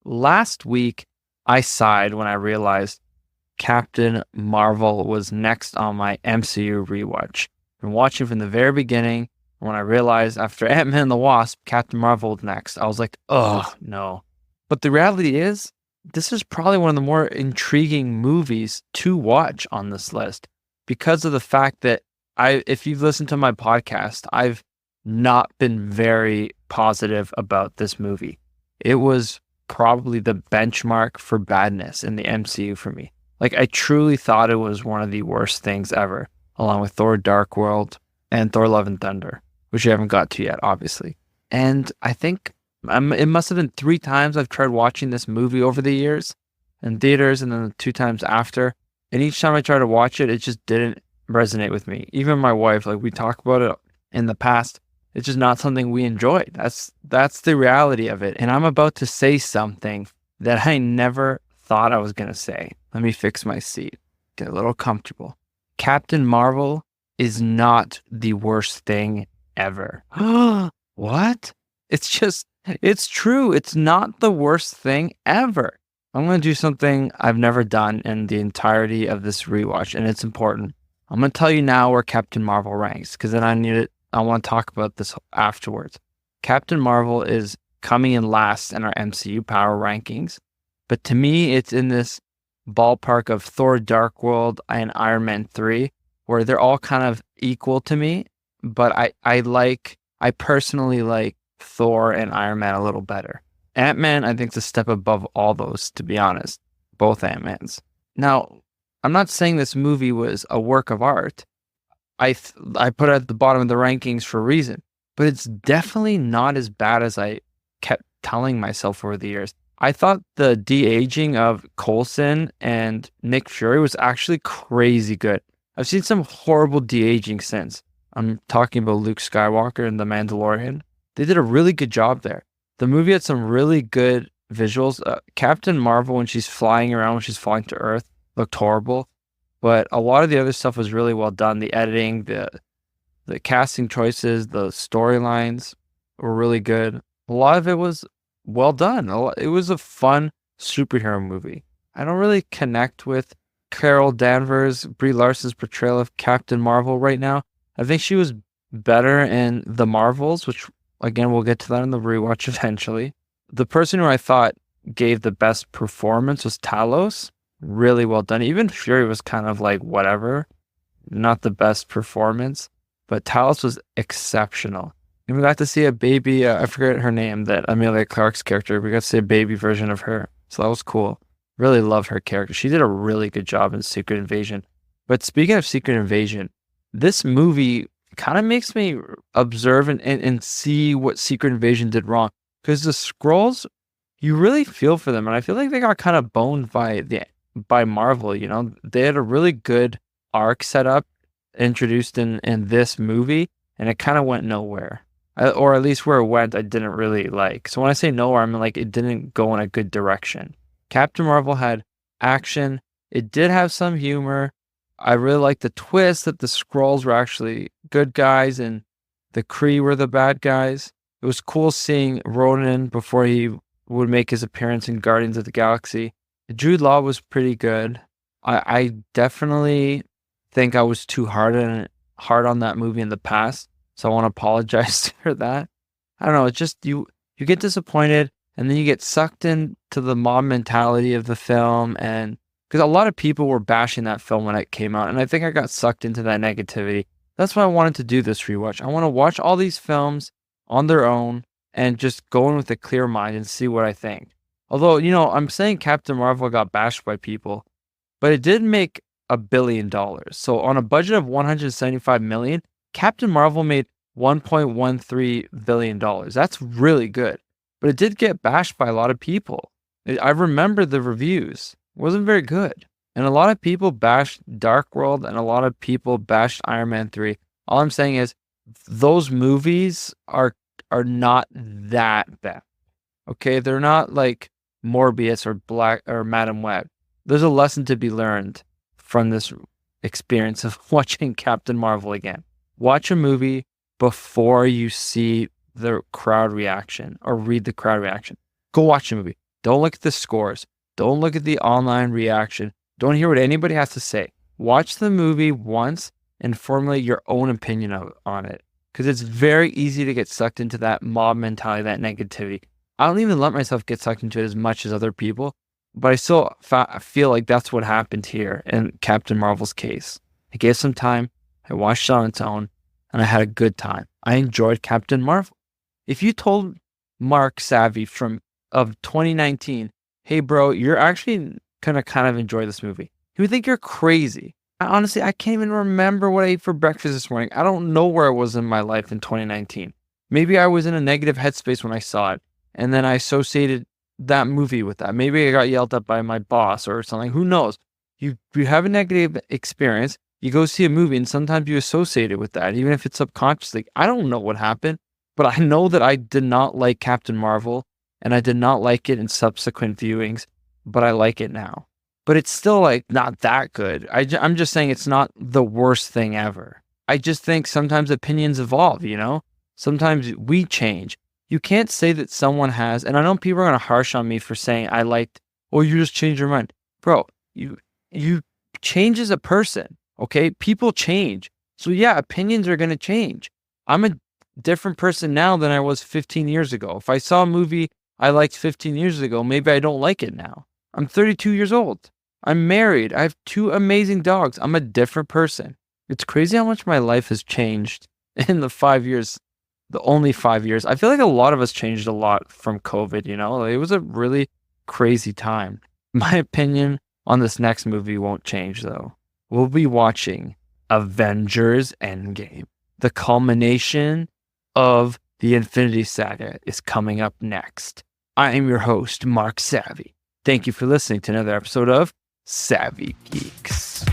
last week I sighed when I realized Captain Marvel was next on my MCU rewatch. Been watching from the very beginning. When I realized after Ant-Man and the Wasp, Captain Marvel was next, I was like, oh no. But the reality is, this is probably one of the more intriguing movies to watch on this list because of the fact that if you've listened to my podcast, I've not been very positive about this movie. It was probably the benchmark for badness in the MCU for me. Like, I truly thought it was one of the worst things ever, along with Thor Dark World and Thor Love and Thunder, which you haven't got to yet, obviously. And I think it must have been 3 times I've tried watching this movie over the years in theaters and then the 2 times after. And each time I tried to watch it, it just didn't resonate with me. Even my wife, like we talked about it in the past, it's just not something we enjoyed. That's the reality of it. And I'm about to say something that I never thought I was going to say. Let me fix my seat. Get a little comfortable. Captain Marvel is not the worst thing ever. What? It's true. It's not the worst thing ever. I'm going to do something I've never done in the entirety of this rewatch, and it's important. I'm going to tell you now where Captain Marvel ranks, because then I want to talk about this afterwards. Captain Marvel is coming in last in our MCU power rankings, but to me, it's in this ballpark of Thor Dark World and Iron Man 3, where they're all kind of equal to me, but I personally like Thor and Iron Man a little better. Ant-Man, I think, is a step above all those, to be honest. Both Ant-Mans. Now, I'm not saying this movie was a work of art. I put it at the bottom of the rankings for a reason, but it's definitely not as bad as I kept telling myself over the years. I thought the de-aging of Coulson and Nick Fury was actually crazy good. I've seen some horrible de-aging since. I'm talking about Luke Skywalker and The Mandalorian. They did a really good job there. The movie had some really good visuals. Captain Marvel, when she's flying around, when she's flying to Earth, looked horrible. But a lot of the other stuff was really well done. The editing, the casting choices, the storylines were really good. A lot of it was well done. It was a fun superhero movie. I don't really connect with Carol Danvers, Brie Larson's portrayal of Captain Marvel right now. I think she was better in The Marvels, which, again, we'll get to that in the rewatch eventually. The person who I thought gave the best performance was Talos. Really well done. Even Fury was kind of like whatever. Not the best performance, but Talos was exceptional. And we got to see a baby, I forget her name, that Emilia Clarke's character. We got to see a baby version of her. So that was cool. Really loved her character. She did a really good job in Secret Invasion. But speaking of Secret Invasion, this movie kind of makes me observe and see what Secret Invasion did wrong. Because the Skrulls, you really feel for them. And I feel like they got kind of boned by Marvel, you know? They had a really good arc set up, introduced in this movie, and it kind of went nowhere. Or at least where it went, I didn't really like. So when I say nowhere, I mean like it didn't go in a good direction. Captain Marvel had action. It did have some humor. I really liked the twist that the Skrulls were actually good guys and the Kree were the bad guys. It was cool seeing Ronan before he would make his appearance in Guardians of the Galaxy. Jude Law was pretty good. I definitely think I was too hard on that movie in the past, so I want to apologize for that. I don't know. It's just you get disappointed, and then you get sucked into the mob mentality of the film, and because a lot of people were bashing that film when it came out, and I think I got sucked into that negativity. That's why I wanted to do this rewatch. I want to watch all these films on their own and just go in with a clear mind and see what I think. Although, you know, I'm saying Captain Marvel got bashed by people, but it did make $1 billion. So on a budget of $175 million, Captain Marvel made $1.13 billion. That's really good. But it did get bashed by a lot of people. I remember the reviews. It wasn't very good. And a lot of people bashed Dark World and a lot of people bashed Iron Man 3. All I'm saying is those movies are not that bad. Okay? They're not like Morbius or Madam Web. There's a lesson to be learned from this experience of watching Captain Marvel again. Watch a movie before you see the crowd reaction or read the crowd reaction. Go watch a movie. Don't look at the scores. Don't look at the online reaction. Don't hear what anybody has to say. Watch the movie once and formulate your own opinion on it. Because it's very easy to get sucked into that mob mentality, that negativity. I don't even let myself get sucked into it as much as other people, but I still feel like that's what happened here in Captain Marvel's case. I gave some time, I watched it on its own, and I had a good time. I enjoyed Captain Marvel. If you told Mark Savvy of 2019, hey bro, you're actually gonna kind of enjoy this movie, he would think you're crazy. Honestly, I can't even remember what I ate for breakfast this morning. I don't know where I was in my life in 2019. Maybe I was in a negative headspace when I saw it, and then I associated that movie with that. Maybe I got yelled at by my boss or something. Who knows? You have a negative experience, you go see a movie, and sometimes you associate it with that, even if it's subconsciously. I don't know what happened, but I know that I did not like Captain Marvel, and I did not like it in subsequent viewings, but I like it now. But it's still like not that good. I'm just saying it's not the worst thing ever. I just think sometimes opinions evolve, you know? Sometimes we change. You can't say that someone has, and I know people are going to harsh on me for saying I liked, oh, you just changed your mind. Bro, you change as a person, okay? People change. So yeah, opinions are going to change. I'm a different person now than I was 15 years ago. If I saw a movie I liked 15 years ago, maybe I don't like it now. I'm 32 years old. I'm married. I have 2 amazing dogs. I'm a different person. It's crazy how much my life has changed in the 5 years, the only 5 years. I feel like a lot of us changed a lot from COVID, you know? It was a really crazy time. My opinion on this next movie won't change, though. We'll be watching Avengers Endgame. The culmination of the Infinity Saga is coming up next. I am your host, Mark Savvy. Thank you for listening to another episode of Savvy Geeks.